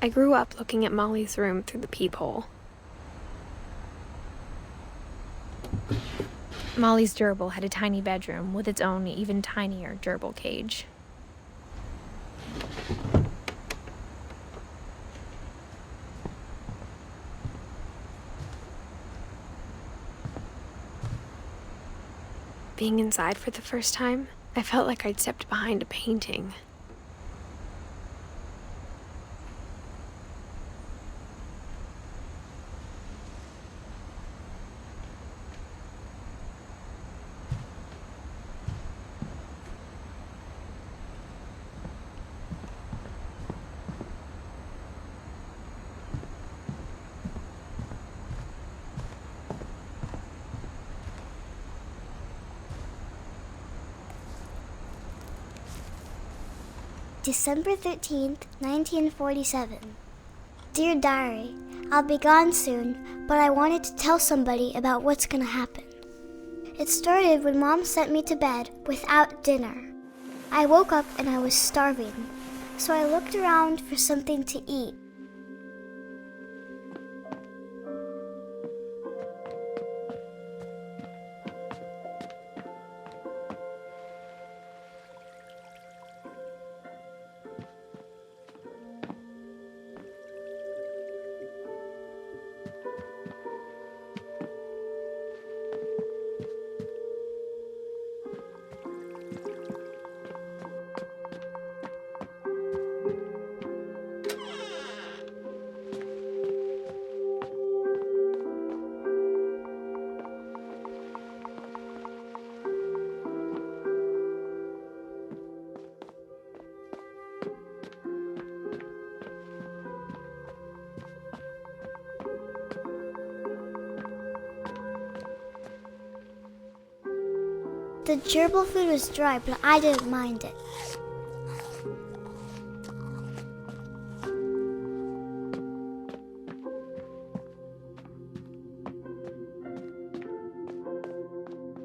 I grew up looking at Molly's room through the peephole. Molly's gerbil had a tiny bedroom with its own even tinier gerbil cage. Being inside for the first time, I felt like I'd stepped behind a painting. December 13th, 1947. Dear Diary, I'll be gone soon, but I wanted to tell somebody about what's gonna happen. It started when Mom sent me to bed without dinner. I woke up and I was starving, so I looked around for something to eat. The gerbil food was dry, but I didn't mind it.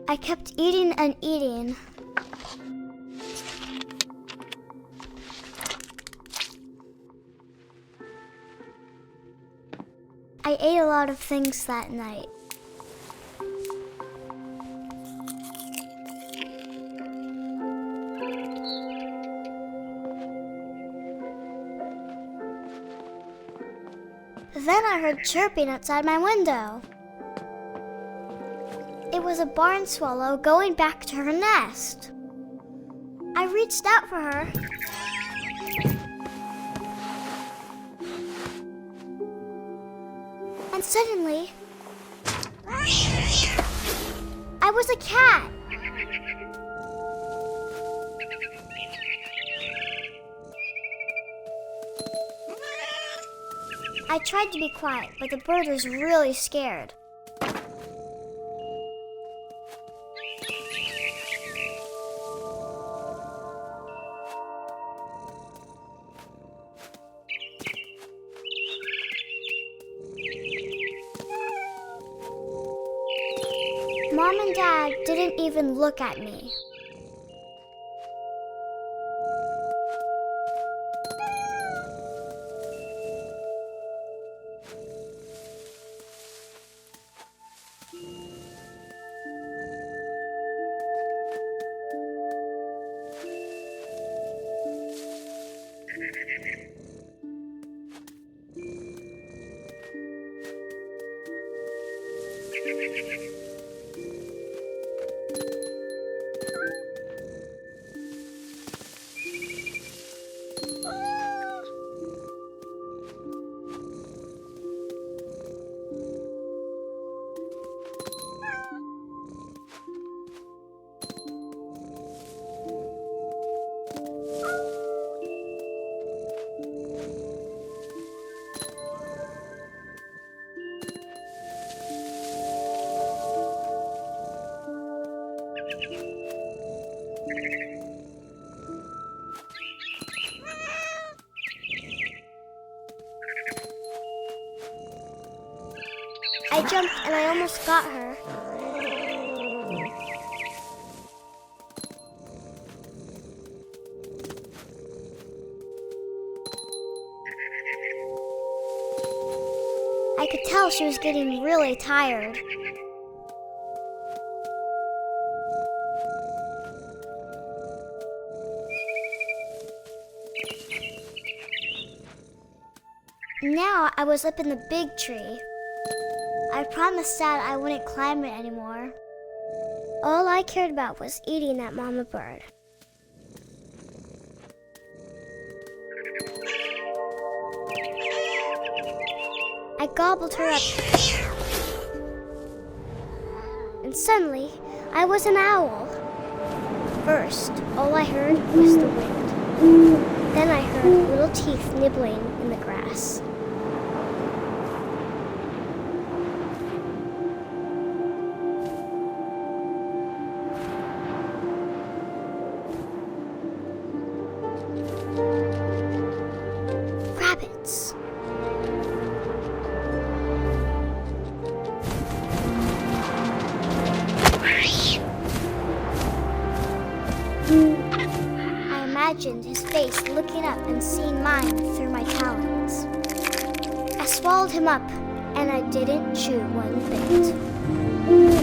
I kept eating and eating. I ate a lot of things that night. Then I heard chirping outside my window. It was a barn swallow going back to her nest. I reached out for her. And suddenly, I was a cat. I tried to be quiet, but the bird was really scared. Mom and Dad didn't even look at me. I jumped and I almost got her. I could tell she was getting really tired. Now I was up in the big tree. I promised Dad I wouldn't climb it anymore. All I cared about was eating that mama bird. I gobbled her up. And suddenly, I was an owl. First, all I heard was the wind. Then I heard little teeth nibbling in the grass. Rabbits. I imagined his face looking up and seeing mine through my talons. I swallowed him up, and I didn't chew one bit.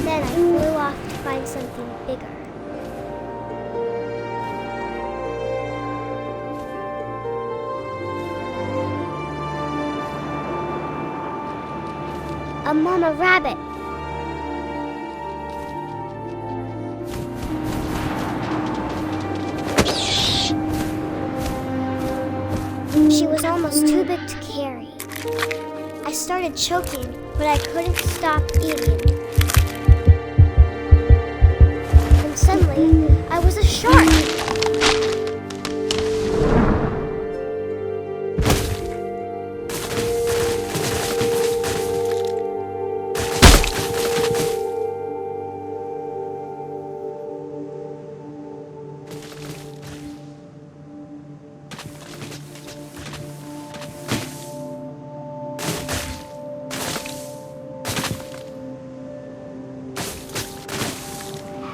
Then I flew off to find something bigger. A mama rabbit. She was almost too big to carry. I started choking, but I couldn't stop eating. And suddenly, I was a shark.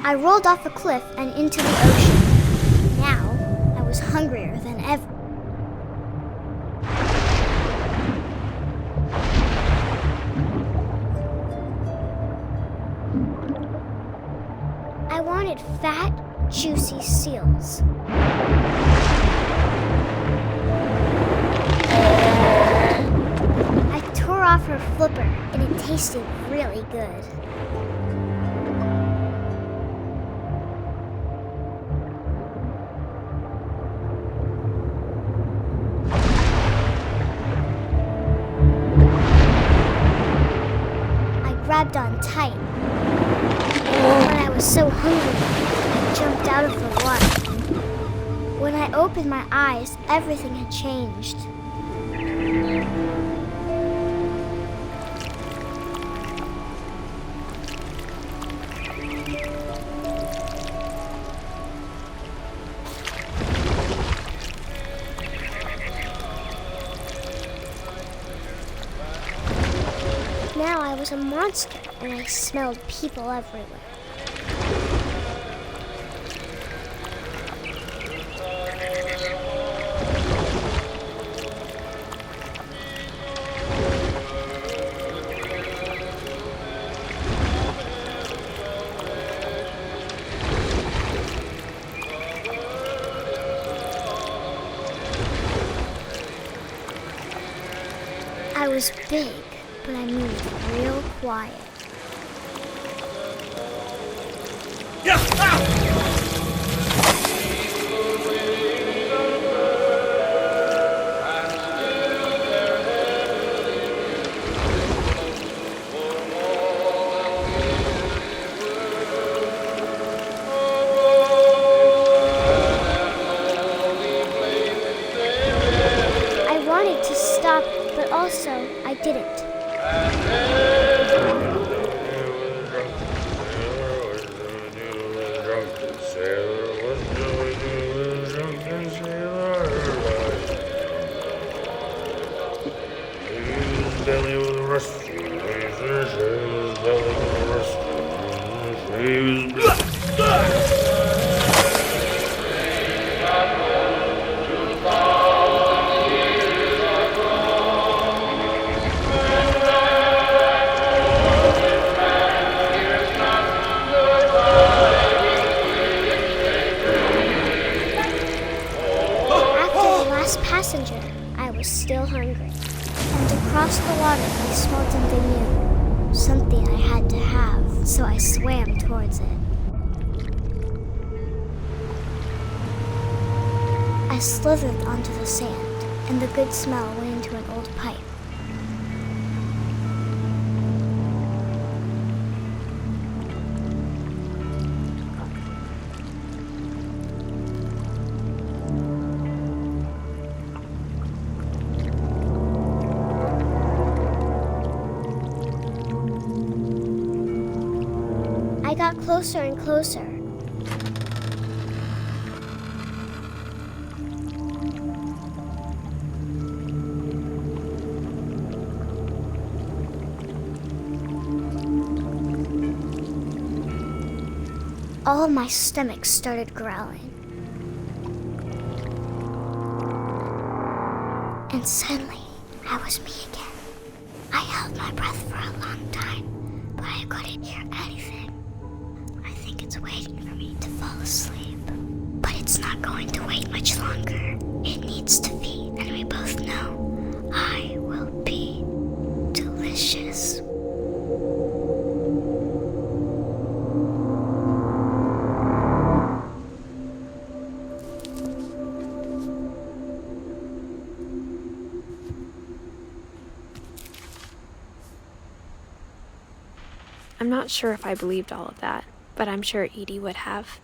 I rolled off a cliff and into the ocean. Now, I was hungrier than ever. I wanted fat, juicy seals. I tore off her flipper, and it tasted really good. Grabbed on tight. And when I was so hungry, I jumped out of the water. When I opened my eyes, everything had changed. Now I was a monster, and I smelled people everywhere. I was big, but I moved real quiet. I wanted to stop, but also I didn't. water, I smelled something new. Something I had to have, so I swam towards it. I slithered onto the sand, and the good smell went into an old pipe. I got closer and closer. All of my stomach started growling. And suddenly, I was me again. I held my breath for a long time, but I couldn't hear anything. I think it's waiting for me to fall asleep. But it's not going to wait much longer. It needs to feed, and we both know I will be delicious. I'm not sure if I believed all of that, but I'm sure Edie would have.